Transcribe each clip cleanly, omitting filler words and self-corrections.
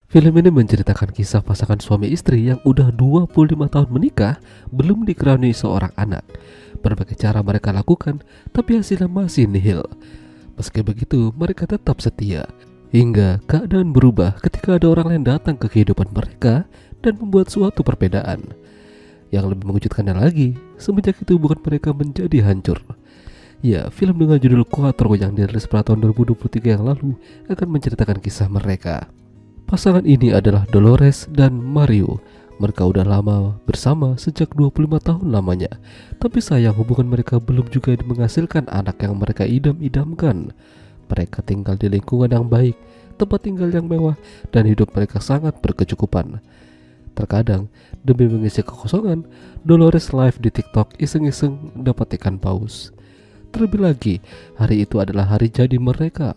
Film ini menceritakan kisah pasangan suami istri yang udah 25 tahun menikah belum dikaruniai seorang anak. Berbagai cara mereka lakukan, tapi hasilnya masih nihil. Meski begitu, mereka tetap setia. Hingga keadaan berubah ketika ada orang lain datang ke kehidupan mereka dan membuat suatu perbedaan. Yang lebih mengejutkannya lagi, semenjak itu hubungan mereka menjadi hancur. Ya, film dengan judul Quattro yang dirilis pada tahun 2023 yang lalu akan menceritakan kisah mereka. Pasangan ini adalah Dolores dan Mario. Mereka udah lama bersama sejak 25 tahun lamanya. Tapi sayang hubungan mereka belum juga menghasilkan anak yang mereka idam-idamkan. Mereka tinggal di lingkungan yang baik, tempat tinggal yang mewah, dan hidup mereka sangat berkecukupan. Terkadang, demi mengisi kekosongan, Dolores live di TikTok iseng-iseng dapat ikan paus. Terlebih lagi, hari itu adalah hari jadi mereka.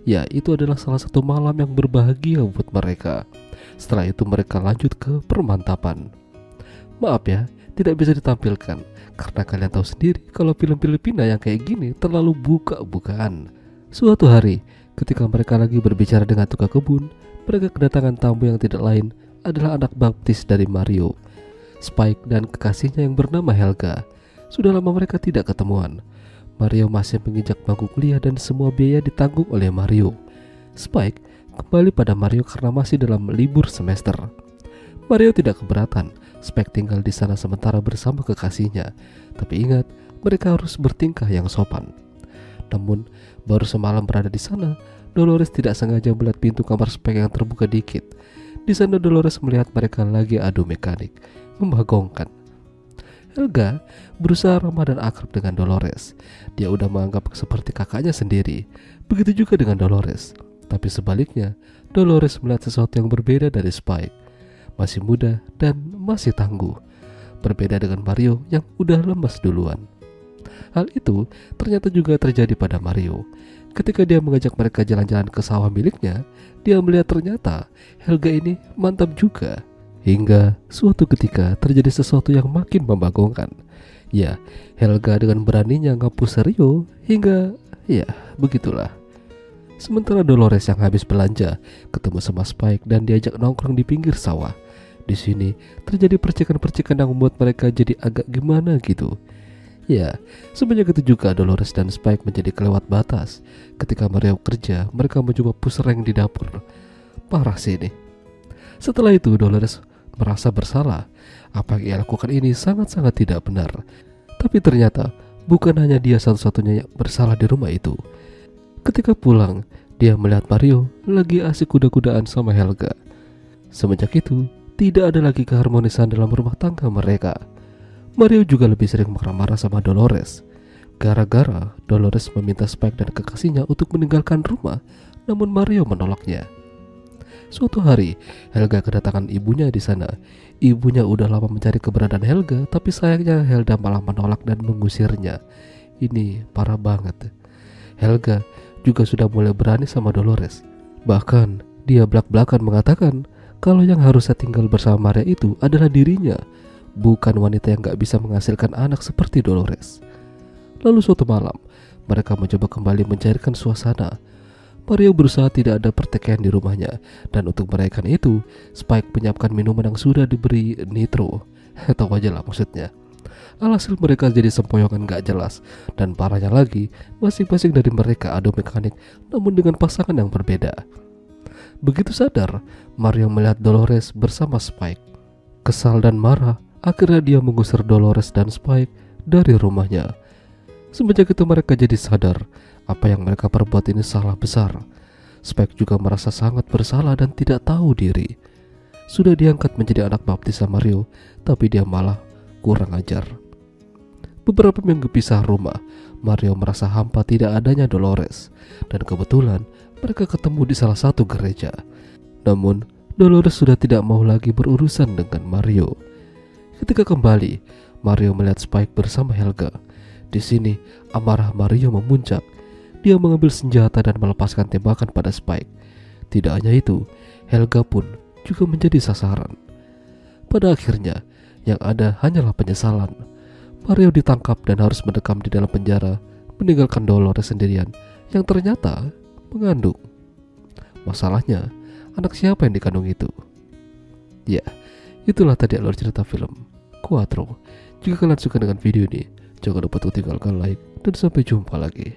Ya, itu adalah salah satu malam yang berbahagia buat mereka. Setelah itu mereka lanjut ke permantapan. Maaf ya, tidak bisa ditampilkan karena kalian tahu sendiri kalau film Filipina yang kayak gini terlalu buka-bukaan. Suatu hari, ketika mereka lagi berbicara dengan tukang kebun, mereka kedatangan tamu yang tidak lain adalah anak baptis dari Mario, Spike dan kekasihnya yang bernama Helga. Sudah lama mereka tidak ketemuan. Mario masih menginjak bangku kuliah dan semua biaya ditanggung oleh Mario. Spike kembali pada Mario karena masih dalam libur semester. Mario tidak keberatan Spike tinggal di sana sementara bersama kekasihnya. Tapi ingat, mereka harus bertingkah yang sopan. Namun, baru semalam berada di sana, Dolores tidak sengaja melihat pintu kamar Spike yang terbuka dikit. Di sana Dolores melihat mereka lagi adu mekanik, membagongkan. Helga berusaha ramah dan akrab dengan Dolores. Dia udah menganggap seperti kakaknya sendiri. Begitu juga dengan Dolores. Tapi sebaliknya, Dolores melihat sesuatu yang berbeda dari Spike. Masih muda dan masih tangguh. Berbeda dengan Mario yang udah lemas duluan. Hal itu ternyata juga terjadi pada Mario. Ketika dia mengajak mereka jalan-jalan ke sawah miliknya, dia melihat ternyata Helga ini mantap juga. Hingga suatu ketika terjadi sesuatu yang makin membagongkan. Ya, Helga dengan beraninya ngapus Rio hingga ya begitulah. Sementara Dolores yang habis belanja ketemu sama Spike dan diajak nongkrong di pinggir sawah. Di sini terjadi percikan-percikan yang membuat mereka jadi agak gimana gitu. Ya, semenjak itu juga Dolores dan Spike menjadi kelewat batas. Ketika Mario kerja, mereka mencoba push rank di dapur. Parah sih ini. Setelah itu Dolores merasa bersalah. Apa yang ia lakukan ini sangat-sangat tidak benar. Tapi ternyata bukan hanya dia satu-satunya yang bersalah di rumah itu. Ketika pulang, dia melihat Mario lagi asik kuda-kudaan sama Helga. Semenjak itu, tidak ada lagi keharmonisan dalam rumah tangga mereka. Mario juga lebih sering marah-marah sama Dolores. Gara-gara Dolores meminta Spike dan kekasihnya untuk meninggalkan rumah, namun Mario menolaknya. Suatu hari, Helga kedatangan ibunya di sana. Ibunya udah lama mencari keberadaan Helga, tapi sayangnya Helga malah menolak dan mengusirnya. Ini parah banget. Helga juga sudah mulai berani sama Dolores. Bahkan, dia belak-belakan mengatakan kalau yang harusnya tinggal bersama Maria itu adalah dirinya, bukan wanita yang gak bisa menghasilkan anak seperti Dolores. Lalu suatu malam, mereka mencoba kembali mencairkan suasana. Mario berusaha tidak ada pertikaian di rumahnya, dan untuk merayakan itu, Spike menyiapkan minuman yang sudah diberi nitro. Tahu aja lah maksudnya. Alhasil mereka jadi sempoyongan gak jelas, dan parahnya lagi, masing-masing dari mereka adu mekanik, namun dengan pasangan yang berbeda. Begitu sadar, Mario melihat Dolores bersama Spike. Kesal dan marah, akhirnya dia mengusir Dolores dan Spike dari rumahnya. Semenjak itu mereka jadi sadar apa yang mereka perbuat ini salah besar. Spike juga merasa sangat bersalah dan tidak tahu diri. Sudah diangkat menjadi anak baptis sama Mario, tapi dia malah kurang ajar. Beberapa minggu pisah rumah, Mario merasa hampa tidak adanya Dolores. Dan kebetulan mereka ketemu di salah satu gereja. Namun Dolores sudah tidak mau lagi berurusan dengan Mario. Ketika kembali, Mario melihat Spike bersama Helga. Di sini amarah Mario memuncak. Dia mengambil senjata dan melepaskan tembakan pada Spike. Tidak hanya itu, Helga pun juga menjadi sasaran. Pada akhirnya, yang ada hanyalah penyesalan. Mario ditangkap dan harus mendekam di dalam penjara, meninggalkan Dolores sendirian yang ternyata mengandung. Masalahnya, Anak siapa yang dikandung itu? Ya, itulah tadi alur cerita film Quattro. Jika kalian suka dengan video ini, jangan lupa untuk tinggalkan like dan sampai jumpa lagi.